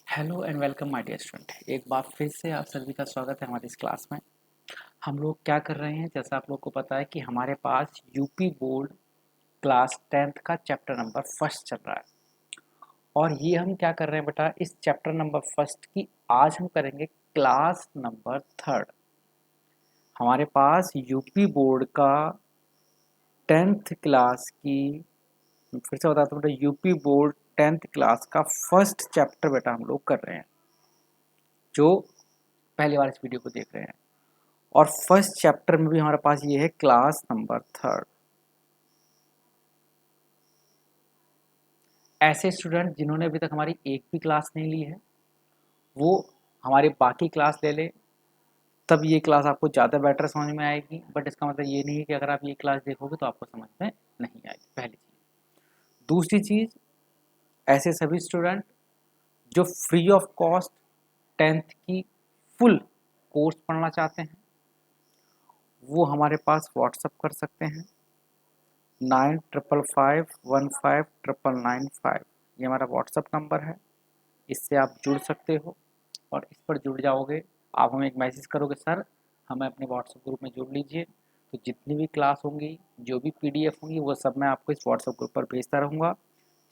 Hello and welcome my dear student. एक बार फिर से आप सभी का स्वागत है हमारी इस क्लास में। हम लोग क्या कर रहे हैं, जैसा आप लोग को पता है कि हमारे पास यूपी बोर्ड क्लास 10th का चैप्टर नंबर फर्स्ट चल रहा है। और ये हम क्या कर रहे हैं बेटा, इस चैप्टर नंबर फर्स्ट की आज हम करेंगे क्लास नंबर थर्ड। हमारे पास यूपी बोर्ड का 10th क्लास की, फिर से बताता हूँ बेटा, यूपी बोर्ड 10th क्लास का फर्स्ट चैप्टर बेटा हम लोग कर रहे हैं, जो पहली बार इस वीडियो को देख रहे हैं। और फर्स्ट चैप्टर में भी हमारे पास ये है क्लास नंबर थर्ड। ऐसे स्टूडेंट जिन्होंने अभी तक हमारी एक भी क्लास नहीं ली है, वो हमारी बाकी क्लास ले ले, तब ये क्लास आपको ज़्यादा बेटर समझ में आएगी। बट इसका मतलब ये नहीं है कि अगर आप ये क्लास देखोगे तो आपको समझ में नहीं आएगी, पहली चीज़। दूसरी चीज़, ऐसे सभी स्टूडेंट जो फ्री ऑफ कॉस्ट 10th की फुल कोर्स पढ़ना चाहते हैं, वो हमारे पास व्हाट्सअप कर सकते हैं 9555159995। ये हमारा व्हाट्सअप नंबर है, इससे आप जुड़ सकते हो। और इस पर जुड़ जाओगे, आप हमें एक मैसेज करोगे, सर हमें अपने व्हाट्सएप ग्रुप में जोड़ लीजिए, तो जितनी भी क्लास होंगी, जो भी पीडीएफ होंगी, वो सब मैं आपको इस व्हाट्सएप ग्रुप पर भेजता रहूँगा।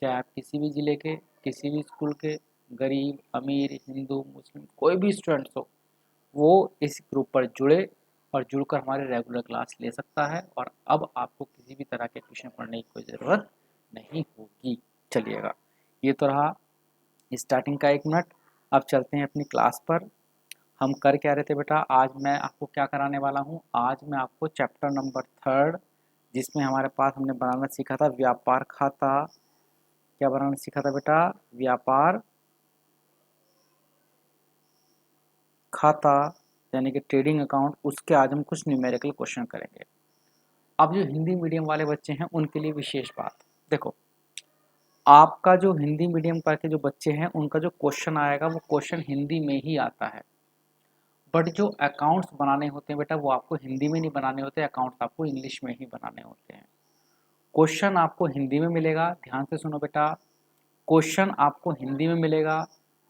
चाहे आप किसी भी ज़िले के, किसी भी स्कूल के, गरीब अमीर हिंदू मुस्लिम कोई भी स्टूडेंट्स हो, वो इस ग्रुप पर जुड़े और जुड़कर हमारे रेगुलर क्लास ले सकता है। और अब आपको किसी भी तरह के ट्यूशन पढ़ने की कोई ज़रूरत नहीं होगी। चलिएगा, ये तो रहा स्टार्टिंग का 1 मिनट। अब चलते हैं अपनी क्लास पर। हम कर क्या रहे थे बेटा, आज मैं आपको क्या कराने वाला हूँ, आज मैं आपको चैप्टर नंबर थर्ड, जिसमें हमारे पास हमने बनाना सीखा था व्यापार खाता। क्या बनाना सीखा था बेटा? व्यापार खाता, यानी कि ट्रेडिंग अकाउंट। उसके आज हम कुछ न्यूमेरिकल क्वेश्चन करेंगे। अब जो हिंदी मीडियम वाले बच्चे हैं उनके लिए विशेष बात, देखो, आपका जो हिंदी मीडियम करके जो बच्चे हैं उनका जो क्वेश्चन आएगा वो क्वेश्चन हिंदी में ही आता है। बट जो अकाउंट्स बनाने होते हैं बेटा, वो आपको हिंदी में नहीं बनाने होते, अकाउंट्स आपको इंग्लिश में ही बनाने होते हैं। क्वेश्चन आपको हिंदी में मिलेगा, ध्यान से सुनो बेटा, क्वेश्चन आपको हिंदी में मिलेगा।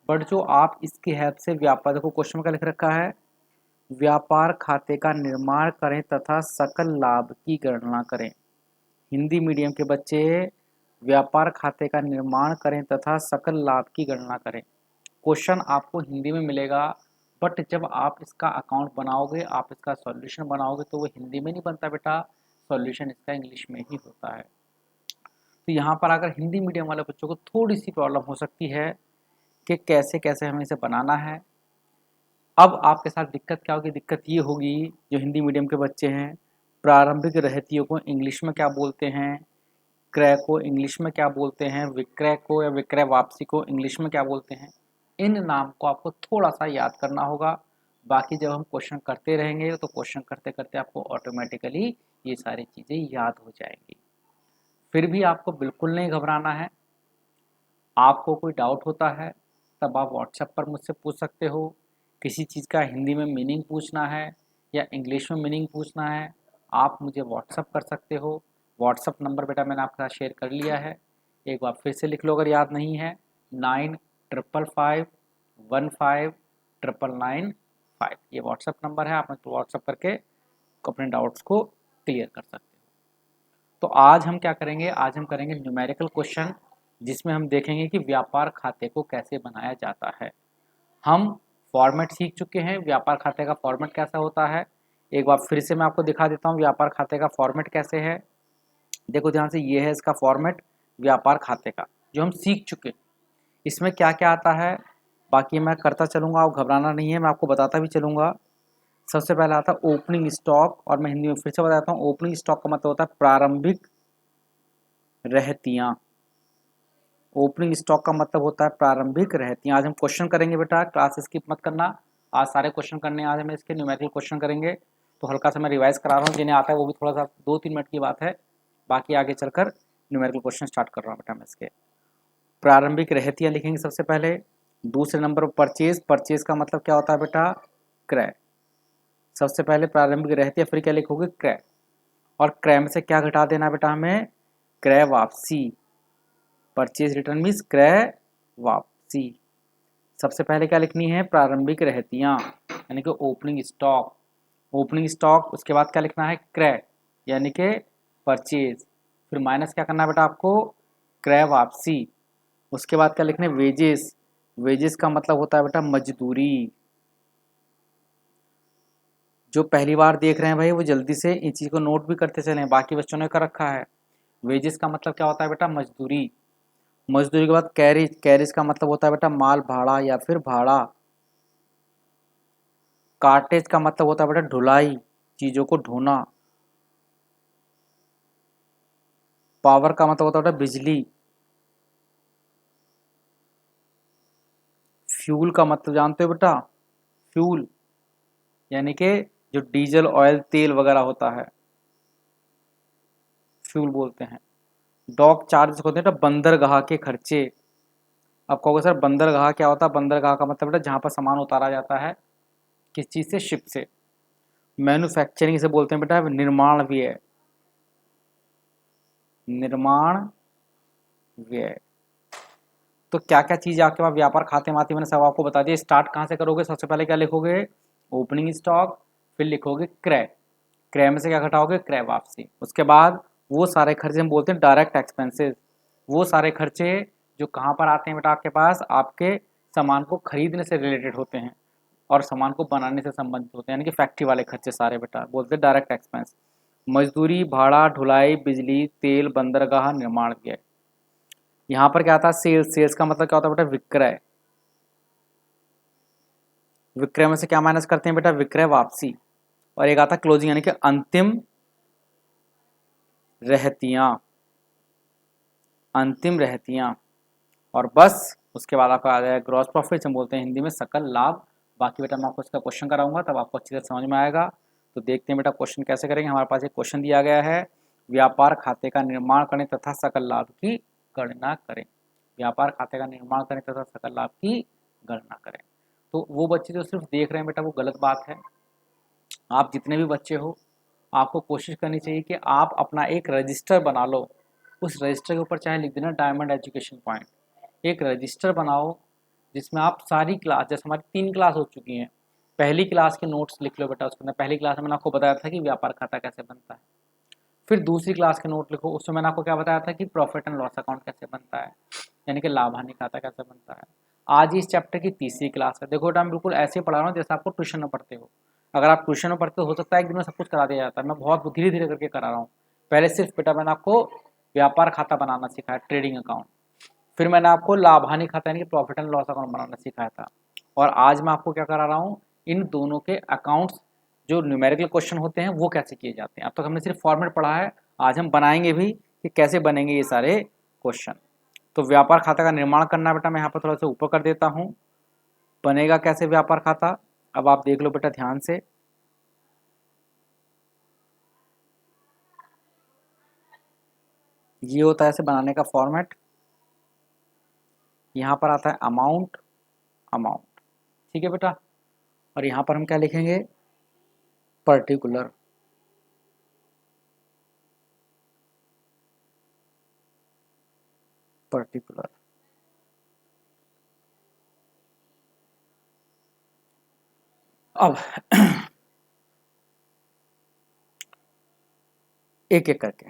बट जो आप इसकी हेल्प से व्यापार, देखो क्वेश्चन में क्या लिख रखा है, व्यापार खाते का निर्माण करें तथा सकल लाभ की गणना करें। हिंदी मीडियम के बच्चे व्यापार खाते का निर्माण करें तथा सकल लाभ की गणना करें। क्वेश्चन आपको हिंदी में मिलेगा, बट जब आप इसका अकाउंट बनाओगे, आप इसका सॉल्यूशन बनाओगे, तो वो हिंदी में नहीं बनता बेटा, सॉल्यूशन इसका इंग्लिश में ही होता है। तो यहाँ पर अगर हिंदी मीडियम वाले बच्चों को थोड़ी सी प्रॉब्लम हो सकती है कि कैसे कैसे हमें इसे बनाना है। अब आपके साथ दिक्कत क्या होगी? दिक्कत ये होगी, जो हिंदी मीडियम के बच्चे हैं, प्रारंभिक रहतियों को इंग्लिश में क्या बोलते हैं, क्रय को इंग्लिश में क्या बोलते हैं, विक्रय को या विक्रय वापसी को इंग्लिश में क्या बोलते हैं, इन नाम को आपको थोड़ा सा याद करना होगा। बाकी जब हम क्वेश्चन करते रहेंगे तो क्वेश्चन करते करते आपको ऑटोमेटिकली ये सारी चीज़ें याद हो जाएंगी। फिर भी आपको बिल्कुल नहीं घबराना है। आपको कोई डाउट होता है तब आप व्हाट्सएप पर मुझसे पूछ सकते हो। किसी चीज़ का हिंदी में मीनिंग पूछना है या इंग्लिश में मीनिंग पूछना है, आप मुझे व्हाट्सएप कर सकते हो। व्हाट्सएप नंबर बेटा मैंने आपके साथ शेयर कर लिया है, एक बार फिर से लिख लो अगर याद नहीं है, 9555159995। ये व्हाट्सएप नंबर है, आप मुझे व्हाट्सएप करके अपने डाउट्स को क्लियर कर सकते हो। तो आज हम क्या करेंगे, आज हम करेंगे न्यूमेरिकल क्वेश्चन, जिसमें हम देखेंगे कि व्यापार खाते को कैसे बनाया जाता है। हम फॉर्मेट सीख चुके हैं, व्यापार खाते का फॉर्मेट कैसा होता है। एक बार फिर से मैं आपको दिखा देता हूँ व्यापार खाते का फॉर्मेट कैसे है। देखो ध्यान से, ये है इसका फॉर्मेट व्यापार खाते का, जो हम सीख चुके। इसमें क्या क्या आता है बाकी मैं करता चलूँगा, आप घबराना नहीं है, मैं आपको बताता भी चलूँगा। सबसे पहला आता है ओपनिंग स्टॉक, और मैं हिंदी में फिर से बताता हूँ, ओपनिंग स्टॉक का मतलब होता है प्रारंभिक रहतियाँ। ओपनिंग स्टॉक का मतलब होता है प्रारंभिक रहतियाँ। आज हम क्वेश्चन करेंगे बेटा, क्लास स्किप मत करना, आज सारे क्वेश्चन करने, आज हम इसके न्यूमेरिकल क्वेश्चन करेंगे। तो हल्का सा मैं रिवाइज करा रहा हूँ, जिन्हें आता है वो भी थोड़ा सा 2-3 मिनट की बात है, बाकी आगे चलकर न्यूमेरिकल क्वेश्चन स्टार्ट कर रहा हूँ बेटा मैं इसके। प्रारंभिक रहतियाँ लिखेंगे सबसे पहले। दूसरे नंबर पर परचेज, परचेज का मतलब क्या होता है बेटा? क्रय। सबसे पहले प्रारंभिक रहतियाँ, फिर क्या लिखोगे? क्रय। और क्रय में से क्या घटा देना बेटा हमें? क्रय वापसी। परचेज रिटर्न मीन्स क्रय वापसी। सबसे पहले क्या लिखनी है, प्रारंभिक रहतियाँ यानी कि ओपनिंग स्टॉक। ओपनिंग स्टॉक, उसके बाद क्या लिखना है, क्रय यानी कि परचेज। फिर माइनस क्या करना है बेटा आपको, क्रय वापसी। उसके बाद क्या लिखना है, वेजेस। वेजेस का मतलब होता है बेटा मजदूरी। जो पहली बार देख रहे हैं भाई वो जल्दी से इन चीज़ को नोट भी करते चलें, बाकी बच्चों ने कर रखा है। वेजेस का मतलब क्या होता है बेटा, मजदूरी। मजदूरी के बाद कैरेज। कैरेज का मतलब होता है बेटा माल भाड़ा या फिर भाड़ा। कार्टेज का मतलब होता है बेटा ढुलाई, चीज़ों को ढोना। पावर का मतलब होता है बेटा बिजली। फ्यूल का मतलब जानते हो बेटा, फ्यूल यानी कि जो डीजल ऑयल तेल वगैरह होता है, फ्यूल बोलते हैं। डॉक चार्जेस होते हैं बेटा बंदरगाह के खर्चे। अब कहोगे सर बंदरगाह क्या होता है, बंदरगाह का मतलब बेटा जहाँ पर सामान उतारा जाता है, किस चीज़ से, शिप से। मैन्युफैक्चरिंग से बोलते हैं बेटा निर्माण व्यय। निर्माण व्यय। तो क्या क्या चीज़ आपके पास व्यापार खाते में आती है मैंने सब आपको बता दिया। स्टार्ट कहाँ से करोगे, सबसे पहले क्या लिखोगे, ओपनिंग स्टॉक। फिर लिखोगे क्रय। क्रय में से क्या घटाओगे, क्रय वापसी। उसके बाद वो सारे खर्चे हम बोलते हैं डायरेक्ट एक्सपेंसेस। वो सारे खर्चे जो कहाँ पर आते हैं बेटा आपके पास, आपके सामान को खरीदने से रिलेटेड होते हैं और सामान को बनाने से संबंधित होते हैं, यानी कि फैक्ट्री वाले खर्चे सारे बेटा बोलते हैं डायरेक्ट एक्सपेंस। मजदूरी, भाड़ा, ढुलाई, बिजली, तेल, बंदरगाह, निर्माण व्यय। यहाँ पर क्या आता है, सेल्स। सेल्स का मतलब क्या होता है बेटा, विक्रय। विक्रय में से क्या माइनस करते हैं बेटा, विक्रय वापसी। और एक आता है क्लोजिंग यानी कि अंतिम रहतियां। अंतिम रहतियां। और बस उसके बाद आपका आ जाएगा ग्रॉस प्रॉफिट, हम बोलते हैं हिंदी में सकल लाभ। बाकी बेटा मैं आपको इसका क्वेश्चन कराऊंगा तब आपको अच्छी तरह समझ में आएगा। तो देखते हैं बेटा क्वेश्चन कैसे करेंगे। हमारे पास एक क्वेश्चन दिया गया है, व्यापार खाते का निर्माण करें तथा सकल लाभ की गणना करें। व्यापार खाते का निर्माण करें तथा सकल लाभ की गणना करें। तो वो बच्चे जो सिर्फ देख रहे हैं बेटा वो गलत बात है। आप जितने भी बच्चे हो, आपको कोशिश करनी चाहिए कि आप अपना एक रजिस्टर बना लो। उस रजिस्टर के ऊपर चाहे लिख देना डायमंड एजुकेशन पॉइंट। एक रजिस्टर बनाओ जिसमें आप सारी क्लास, जैसे हमारी 3 क्लास हो चुकी हैं, पहली क्लास के नोट्स लिख लो बेटा। उसके अंदर पहली क्लास में मैंने आपको बताया था कि व्यापार खाता कैसे बनता है। फिर दूसरी क्लास के नोट लिखो, उसमें मैंने आपको क्या बताया था कि प्रॉफिट एंड लॉस अकाउंट कैसे बनता है, यानी कि लाभ हानि खाता कैसे बनता है। आज इस चैप्टर की तीसरी क्लास है। देखो बेटा मैं बिल्कुल ऐसे पढ़ा रहा हूँ जैसे आपको ट्यूशन में पढ़ते हो। अगर आप ट्यूशन में पढ़ते हो सकता है एक दिन में सब कुछ करा दिया जाता है, मैं बहुत धीरे धीरे करके करा रहा हूँ। पहले सिर्फ बेटा मैंने आपको व्यापार खाता बनाना सिखाया, ट्रेडिंग अकाउंट। फिर मैंने आपको लाभ हानि खाता यानी कि प्रॉफिट एंड लॉस अकाउंट बनाना सिखाया था। और आज मैं आपको क्या करा रहा हूँ, इन दोनों के अकाउंट्स जो न्यूमेरिकल क्वेश्चन होते हैं वो कैसे किए जाते हैं। अब तक हमने सिर्फ फॉर्मेट पढ़ा है, आज हम बनाएंगे भी कि कैसे बनेंगे ये सारे क्वेश्चन। तो व्यापार खाता का निर्माण करना बेटा, मैं यहाँ पर थोड़ा सा ऊपर कर देता हूँ। बनेगा कैसे व्यापार खाता, अब आप देख लो बेटा ध्यान से। ये होता है ऐसे बनाने का फॉर्मेट। यहाँ पर आता है अमाउंट, अमाउंट, ठीक है बेटा। और यहाँ पर हम क्या लिखेंगे, पर्टिकुलर। पर्टिकुलर। अब एक एक करके,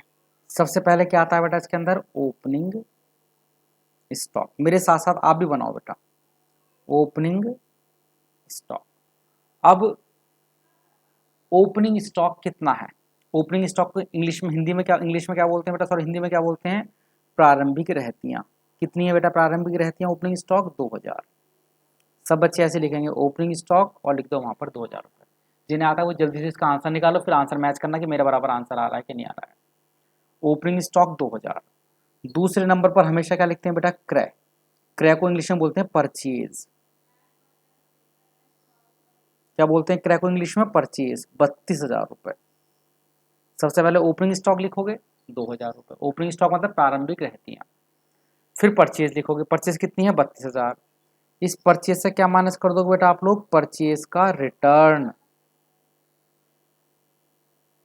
सबसे पहले क्या आता है बेटा इसके अंदर, ओपनिंग स्टॉक। मेरे साथ साथ आप भी बनाओ बेटा, ओपनिंग स्टॉक। अब ओपनिंग स्टॉक कितना है, ओपनिंग स्टॉक को इंग्लिश में, हिंदी में क्या, इंग्लिश में क्या बोलते हैं बेटा, सॉरी हिंदी में क्या बोलते हैं, प्रारंभिक रहतियां। कितनी है बेटा प्रारंभिक रहतियां, ओपनिंग स्टॉक 2000। सब बच्चे ऐसे लिखेंगे ओपनिंग स्टॉक और लिख दो वहां पर 2000 रुपये। जिन्हें आता है वो जल्दी से इसका आंसर निकालो, फिर आंसर मैच करना कि मेरे बराबर आंसर आ रहा है कि नहीं आ रहा है। Opening stock 2000। दूसरे नंबर पर हमेशा क्या लिखते हैं बेटा, क्रय। क्रय को इंग्लिश में बोलते हैं परचेज। क्या बोलते हैं क्रय को इंग्लिश में, परचेज, 32,000 रुपये। सबसे पहले ओपनिंग स्टॉक लिखोगे 2000 रुपये, ओपनिंग स्टॉक मतलब प्रारंभिक रहतियां। फिर परचेज लिखोगे, परचेज कितनी है, 32,000। इस परचेज से क्या माइनस कर दोगे बेटा आप लोग, परचेज का रिटर्न,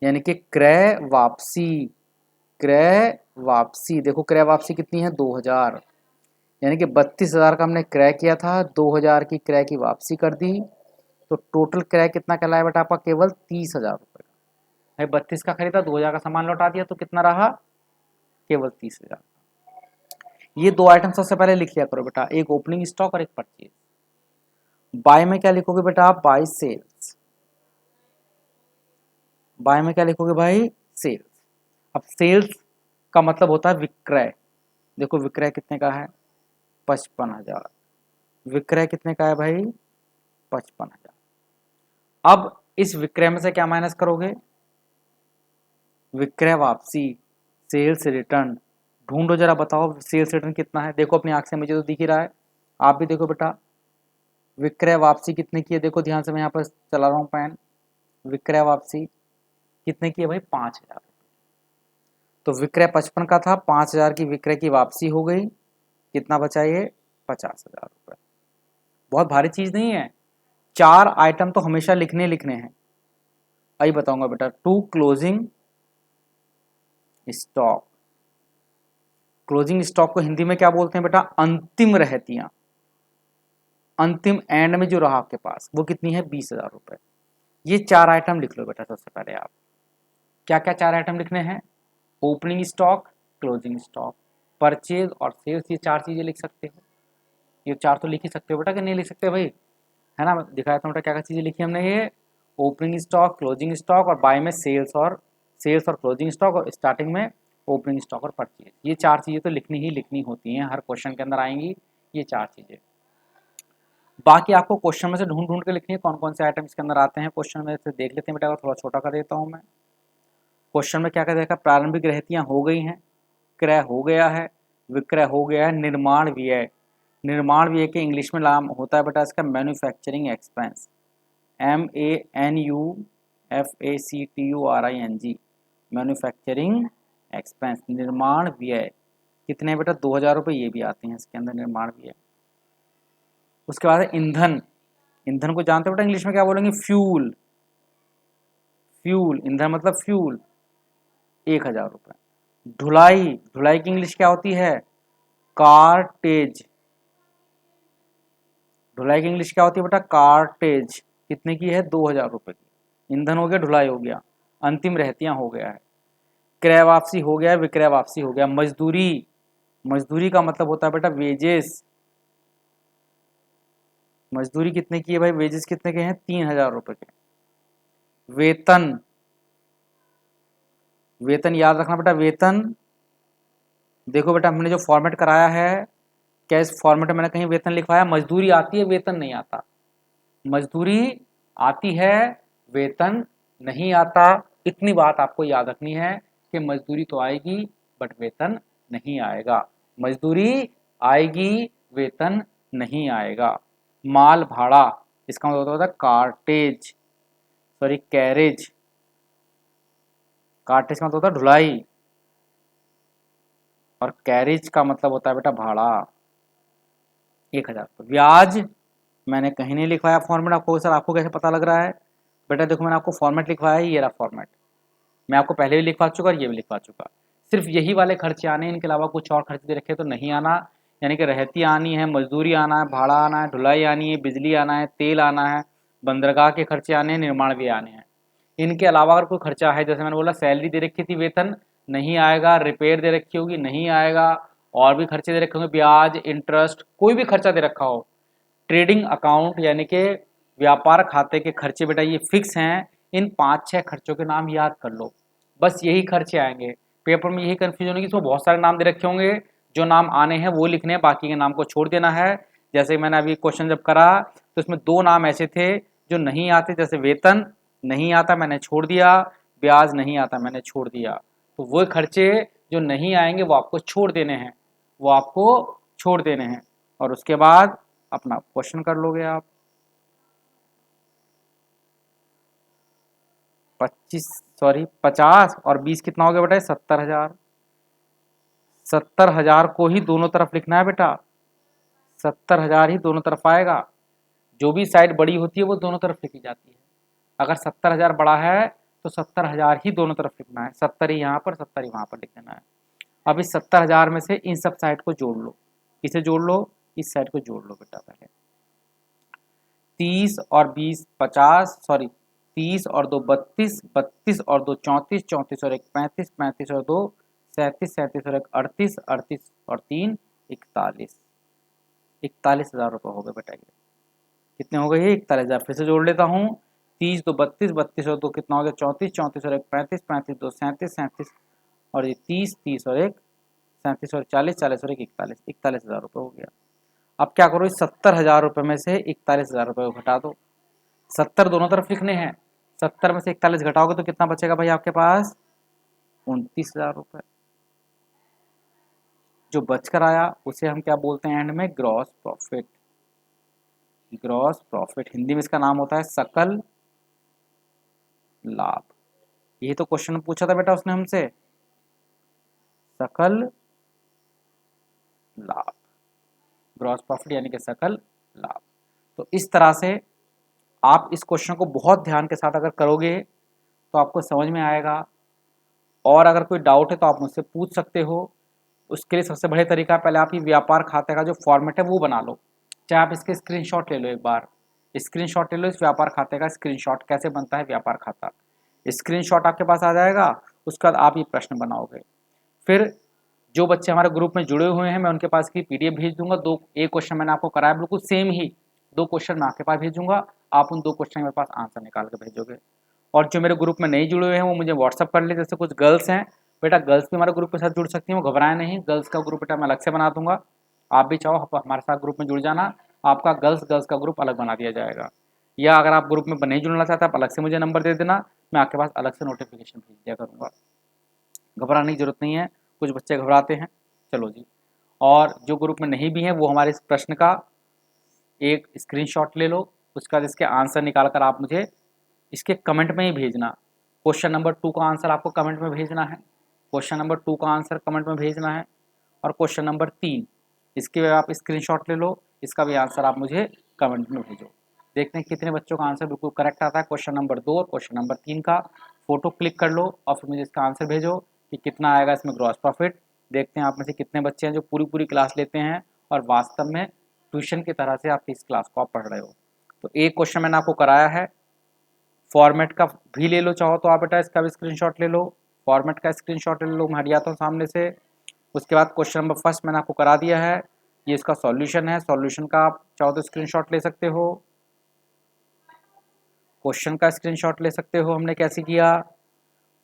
यानी कि क्रय वापसी। क्रय वापसी, देखो क्रय वापसी कितनी है, 2000। यानी कि 32,000 का हमने क्रय किया था, 2,000 की क्रय की वापसी कर दी, तो टोटल क्रय कितना कहलाया बेटा आपका? केवल 30,000 रुपये का। 32 का खरीदा, 2,000 का सामान लौटा दिया, तो कितना रहा? केवल 30,000। ये दो आइटम सबसे पहले लिख लिया करो बेटा, एक ओपनिंग स्टॉक और एक परचेज। बाय में क्या लिखोगे बेटा आप? Bye sales. बाय में क्या लिखोगे भाई? सेल्स। अब सेल्स का मतलब होता है विक्रय। देखो विक्रय कितने का है? 55,000। विक्रय कितने का है भाई? 55,000। अब इस विक्रय में से क्या माइनस करोगे? विक्रय वापसी, सेल्स रिटर्न। ढूंढो जरा, बताओ सेल्स रिटर्न कितना है? देखो अपनी आंख से, मुझे तो दिख ही रहा है, आप भी देखो बेटा। विक्रय वापसी कितने की है? देखो ध्यान से, मैं यहाँ पर चला रहा हूँ पेन। विक्रय वापसी कितने की है भाई? 5,000। तो विक्रय 55 का था, 5,000 की विक्रय की वापसी हो गई, कितना बचा ये? 50,000 रुपये। बहुत भारी चीज नहीं है। 4 आइटम तो हमेशा लिखने लिखने हैं। आई बताऊंगा बेटा। To closing stock. Closing stock को हिंदी में क्या बोलते हैं बेटा? अंतिम रहतियां। अंतिम एंड में जो रहा आपके पास, वो कितनी है? 20,000 रुपये। ये 4 आइटम लिख लो बेटा सबसे पहले आप। क्या क्या 4 आइटम लिखने हैं? Opening stock, closing stock, purchase और सेल्स। ये 4 चीजें लिख सकते हो। ये 4 तो लिख ही सकते हो बेटा, कि नहीं लिख सकते भाई? है ना, दिखाया था बेटा क्या क्या चीजें लिखी हमने। ये ओपनिंग स्टॉक, क्लोजिंग स्टॉक, और बाय में सेल्स और क्लोजिंग स्टॉक, और स्टार्टिंग में ओपनिंग स्टॉक और परचेज। ये 4 चीजें तो लिखनी ही लिखनी होती हैं, हर क्वेश्चन के अंदर आएंगी ये 4 चीजें। बाकी आपको क्वेश्चन में से ढूंढ ढूंढ के लिखनी है कौन कौन से आइटम इसके अंदर आते हैं। क्वेश्चन में से देख लेते हैं बेटा, थोड़ा छोटा कर देता हूँ मैं। क्वेश्चन में क्या क्या देखा? प्रारंभिक रहतियां हो गई हैं, क्रय हो गया है, विक्रय हो गया है, निर्माण व्यय। निर्माण व्यय के इंग्लिश में नाम होता है बेटा इसका manufacturing expense. MANUFACTURING, manufacturing expense, निर्माण व्यय। कितने बेटा? 2,000 रुपये। ये भी आते हैं इसके अंदर निर्माण व्यय। उसके बाद है ईंधन। ईंधन को जानते हो बेटा इंग्लिश में क्या बोलेंगे? फ्यूल। फ्यूल, ईंधन मतलब फ्यूल, 1,000 रुपये। ढुलाई, ढुलाई की इंग्लिश क्या होती है? कार्टेज। ढुलाई की इंग्लिश क्या होती है बेटा? कार्टेज। कितने की है? 2,000 रुपये की। ईंधन हो गया, ढुलाई हो गया, अंतिम रहतियां हो गया है, क्रय वापसी हो गया, विक्रय वापसी हो गया। मजदूरी, मजदूरी का मतलब होता है बेटा वेजेस। मजदूरी कितने की है भाई? वेजेस कितने के हैं? 3,000 रुपये के। वेतन, वेतन याद रखना बेटा। वेतन, देखो बेटा हमने जो फॉर्मेट कराया है, क्या इस फॉर्मेट में मैंने कहीं वेतन लिखवाया? मजदूरी आती है, वेतन नहीं आता। मजदूरी आती है, वेतन नहीं आता। इतनी बात आपको याद रखनी है कि मजदूरी तो आएगी बट वेतन नहीं आएगा। मजदूरी आएगी, वेतन नहीं आएगा। माल भाड़ा, इसका मतलब होता है कार्टेज, सॉरी कैरेज। कार्टेज का मतलब होता है ढुलाई, और कैरेज का मतलब होता है बेटा भाड़ा। 1,000 रुपये। ब्याज मैंने कहीं नहीं लिखवाया फॉर्मेट। आपको सर आपको कैसे पता लग रहा है? बेटा देखो मैंने आपको फॉर्मेट लिखवाया है, ये रहा फॉर्मेट। मैं आपको पहले भी लिखवा चुका और ये भी लिखवा चुका। सिर्फ यही वाले खर्चे आने हैं, इनके अलावा कुछ और खर्चे दे रखे तो नहीं आना। यानी कि रहती आनी है, मजदूरी आना है, भाड़ा आना है, ढुलाई आनी है, बिजली आना है, तेल आना है, बंदरगाह के खर्चे आने हैं, निर्माण भी आने हैं। इनके अलावा अगर कोई खर्चा है, जैसे मैंने बोला सैलरी दे रखी थी, वेतन नहीं आएगा, रिपेयर दे रखी होगी नहीं आएगा, और भी खर्चे दे रखे होंगे, ब्याज, इंटरेस्ट, कोई भी खर्चा दे रखा हो, ट्रेडिंग अकाउंट यानी कि व्यापार खाते के खर्चे बेटा ये फिक्स हैं। इन 5-6 खर्चों के नाम याद कर लो, बस यही खर्चे आएंगे। पेपर में यही कंफ्यूजन होगी, इसमें बहुत सारे नाम दे रखे होंगे, जो नाम आने हैं वो लिखने हैं, बाकी के नाम को छोड़ देना है। जैसे मैंने अभी क्वेश्चन जब करा तो इसमें 2 नाम ऐसे थे जो नहीं आते, जैसे वेतन नहीं आता मैंने छोड़ दिया, ब्याज नहीं आता मैंने छोड़ दिया। तो वो खर्चे जो नहीं आएंगे वो आपको छोड़ देने हैं, वो आपको छोड़ देने हैं, और उसके बाद अपना क्वेश्चन कर लोगे आप। 50 और 20 कितना हो गया बेटा? 70,000। 70,000 को ही दोनों तरफ लिखना है बेटा, 70,000 ही दोनों तरफ आएगा। जो भी साइड बड़ी होती है वो दोनों तरफ लिखी जाती है। अगर 70,000 बड़ा है तो 70,000 ही दोनों तरफ लिखना है, 70 ही यहाँ पर 70 ही वहां पर लिख देना है। अब इस 70,000 में से इन सब साइड को जोड़ लो, इसे जोड़ लो, इस साइड को जोड़ लो बेटा पहले। 30 और 20 50, सॉरी 30 और 2 32, 32 और 2 34, 34 और 1 35, 35 और 2 37, 37 और 1 38, 38 और 3 41, 41,000 रुपये हो गए बेटा। ये कितने हो गए? ये 41,000। फिर से जोड़ लेता हूँ। 30 2 32, 32 और 2 कितना हो गया? 34, 34 और 1 35, 35 2 37, 37 और ये 30, 30 और 1 37 और 40, 40 और 1 41, 41,000 रुपये हो गया। अब क्या करो, इस 70,000 रुपये में से 41,000 रुपये को घटा दो। 70 दोनों तरफ लिखने हैं। 70 में से 41 घटाओगे तो कितना बचेगा भाई आपके पास? 29,000 रुपये। जो बचकर आया उसे हम क्या बोलते हैं एंड में? Gross profit. Gross profit Hindi में इसका नाम होता है सकल लाभ। यही तो क्वेश्चन पूछा था बेटा उसने हमसे, सकल लाभ, ग्रॉस प्रॉफिट यानी कि सकल लाभ। तो इस तरह से आप इस क्वेश्चन को बहुत ध्यान के साथ अगर करोगे तो आपको समझ में आएगा। और अगर कोई डाउट है तो आप मुझसे पूछ सकते हो। उसके लिए सबसे बढ़िया तरीका, पहले आप ये व्यापार खाते का जो फॉर्मेट है वो बना लो। चाहे आप इसके स्क्रीनशॉट ले लो, एक बार स्क्रीनशॉट ले लो इस व्यापार खाते का। स्क्रीनशॉट कैसे बनता है व्यापार खाता, स्क्रीनशॉट आपके पास आ जाएगा। उसके बाद आप ये प्रश्न बनाओगे। फिर जो बच्चे हमारे ग्रुप में जुड़े हुए हैं मैं उनके पास की पीडीएफ भेज दूंगा। एक क्वेश्चन मैंने आपको कराया बिल्कुल सेम ही, 2 क्वेश्चन मैं आपके पास भेजूंगा। आप उन 2 क्वेश्चन के मेरे पास आंसर निकाल के भेजोगे। और जो मेरे ग्रुप में नहीं जुड़े हुए हैं वो मुझे व्हाट्सअप कर ले। जैसे कुछ गर्ल्स हैं बेटा, गर्ल्स भी हमारे ग्रुप के साथ जुड़ सकती हैं, वो घबराएं नहीं। गर्ल्स का ग्रुप बेटा मैं अलग से बना दूंगा। आप भी चाहो हमारे साथ ग्रुप में जुड़ जाना, आपका गर्ल्स का ग्रुप अलग बना दिया जाएगा। या अगर आप ग्रुप में नहीं जुड़ना चाहते आप अलग से मुझे नंबर दे देना, मैं आपके पास अलग से नोटिफिकेशन भेज दिया करूँगा। घबराने की जरूरत नहीं है, कुछ बच्चे घबराते हैं। चलो जी, और जो ग्रुप में नहीं भी हैं वो हमारे इस प्रश्न का एक स्क्रीनशॉट ले लो। उसके बाद इसके आंसर निकाल कर आप मुझे इसके कमेंट में ही भेजना। क्वेश्चन नंबर 2 का आंसर आपको कमेंट में भेजना है, क्वेश्चन नंबर 2 का आंसर कमेंट में भेजना है। और क्वेश्चन नंबर 3 इसके भी आप स्क्रीनशॉट ले लो, इसका भी आंसर आप मुझे कमेंट में भेजो। देखते हैं कितने बच्चों का आंसर बिल्कुल करेक्ट आता है। क्वेश्चन नंबर 2 और क्वेश्चन नंबर 3 का फोटो क्लिक कर लो और फिर मुझे इसका आंसर भेजो कि कितना आएगा इसमें ग्रॉस प्रॉफिट। देखते हैं आप में से कितने बच्चे हैं जो पूरी क्लास लेते हैं और वास्तव में ट्यूशन की तरह से आपकी इस क्लास को आप पढ़ रहे हो। तो एक क्वेश्चन मैंने आपको कराया है, फॉर्मेट का भी ले लो चाहो तो आप बेटा इसका भी स्क्रीनशॉट ले लो, फॉर्मेट का स्क्रीनशॉट ले लो, मैं हट जाता हूँ सामने से। उसके बाद क्वेश्चन नंबर फर्स्ट मैंने आपको करा दिया है, ये इसका सॉल्यूशन है। सॉल्यूशन का आप चाहो तो स्क्रीनशॉट ले सकते हो, क्वेश्चन का स्क्रीनशॉट ले सकते हो हमने कैसे किया।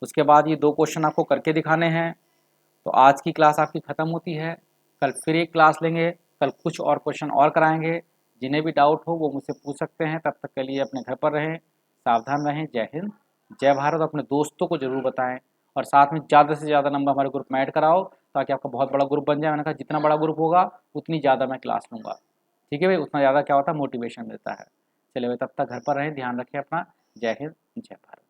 उसके बाद ये 2 क्वेश्चन आपको करके दिखाने हैं। तो आज की क्लास आपकी ख़त्म होती है, कल फिर एक क्लास लेंगे, कल कुछ और क्वेश्चन और कराएंगे। जिन्हें भी डाउट हो वो मुझसे पूछ सकते हैं। तब तक के लिए अपने घर पर रहें, सावधान रहें। जय हिंद, जय भारत। अपने दोस्तों को ज़रूर बताएं और साथ में ज़्यादा से ज़्यादा नंबर हमारे ग्रुप में ऐड कराओ ताकि आपका बहुत बड़ा ग्रुप बन जाए। मैंने कहा जितना बड़ा ग्रुप होगा उतनी ज़्यादा मैं क्लास लूँगा, ठीक है भाई, उतना ज़्यादा क्या होता है मोटिवेशन मिलता है। चलिए भाई, तब तक घर पर रहें, ध्यान रखें अपना। जय हिंद, जय भारत।